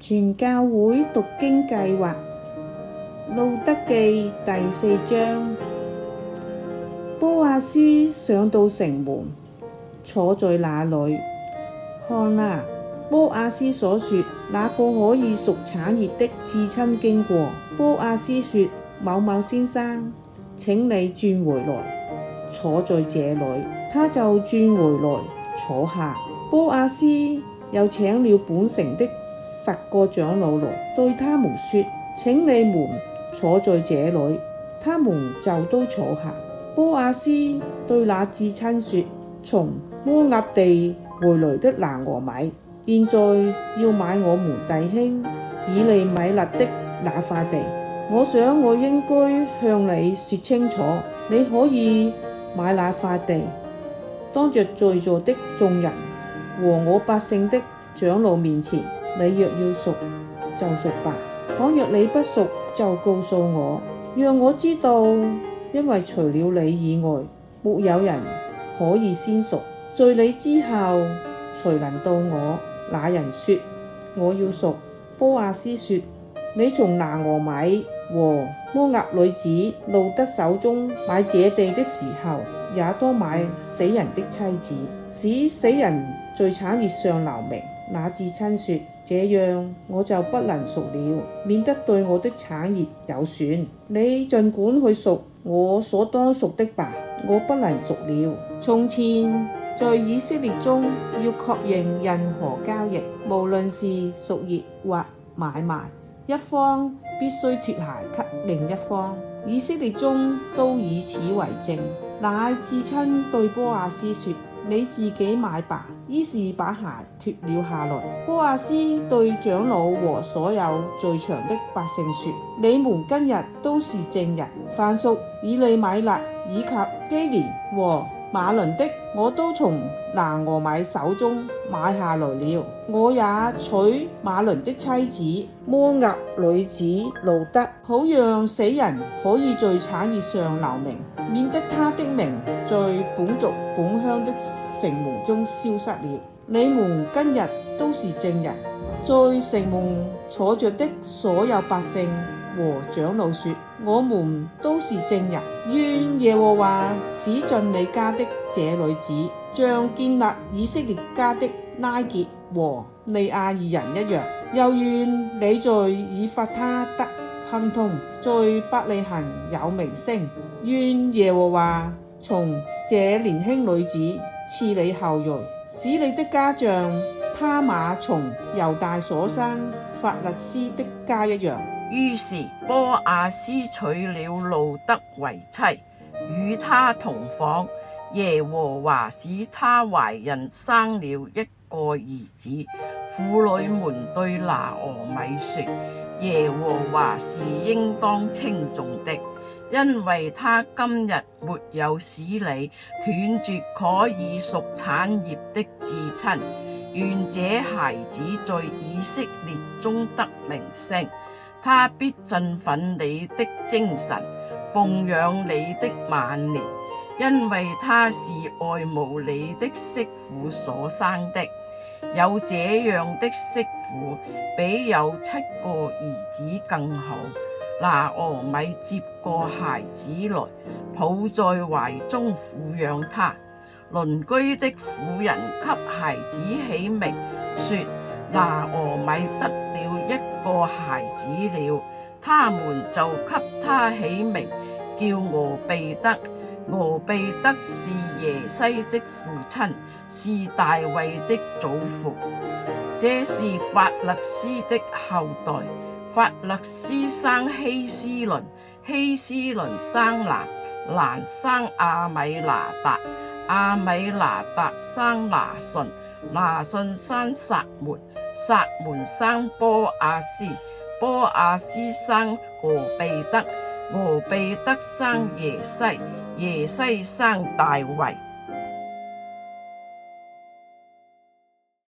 全教會讀經計劃路得記第4章。波阿斯上到城門，坐在那裡。看啊，波阿斯所說那個可以贖產業的至親經過。波阿斯說：某某先生，請你轉回來，坐在這裡。他就轉回來坐下。波阿斯又請了本城的10個長老來，對他們說：請你們坐在這裡。他們就都坐下。波阿斯對那至親說：從摩押地回來的拿俄米，現在要買我們弟兄以利米勒的那塊地。我想我應該向你說清楚，你可以買那塊地，當着在座的眾人和我百姓的長老面前，你若要贖就贖吧，倘若你不贖就告訴我，讓我知道，因為除了你以外，沒有人可以先贖。在你之後，誰能到我？那人說：我要贖。波阿斯說：你從拿俄米和摩押女子路得手中買這地的時候，也多買死人的妻子，使死人在產業上留名。那至親說：這樣我就不能贖了，免得對我的產業有損。你盡管去贖我所當贖的吧，我不能贖了。從前在以色列中要確認任何交易，無論是贖業或買賣，一方必須脫鞋給另一方，以色列中都以此為證。那至親對波阿斯說：你自己買吧。於是把鞋脫了下來。波阿斯對長老和所有在場的百姓說：你們今日都是證人，凡屬以利米勒以及基連和馬倫的，我都從拿俄米手中買下來了。我也娶馬倫的妻子摩押女子路得，好讓死人可以在產業上留名，免得他的名在本族本鄉的城門中消失了。你們今日都是證人。在城門坐着的所有百姓和長老說：我們都是證人。願耶和華使盡你家的這女子，像建立以色列家的拉結和利亞二人一樣。又願你在以法他得亨通，在伯利恆有名聲。願耶和華從這年輕女子賜你後裔，使你的家像他瑪從猶大所生法勒斯的家一樣。於是波阿斯娶了路得為妻，與他同房。耶和華使她懷孕，生了一個兒子。婦女們對拿俄米說：耶和華是應當稱頌的，因為他今日沒有使你斷絕可以贖產業的至親。願這孩子在以色列中得名聲，他必振奮你的精神，奉養你的晚年，因為他是愛慕你的媳婦所生的。有這樣的媳婦，比有7個兒子更好。拿俄米接過孩子來，抱在懷中撫養他。鄰居的婦人給孩子起名，說：拿俄米得了一個孩子了。他們就給他起名叫俄備得。俄備得是耶西的父親，是大衛的祖父。這是法勒斯的後代。法勒斯生希斯倫，希斯倫生蘭，蘭生亞米拿達，亞米拿達生拿順，拿順生撒門，撒門生波阿斯，波阿斯生俄備得，俄備得生耶西，耶西生大衛。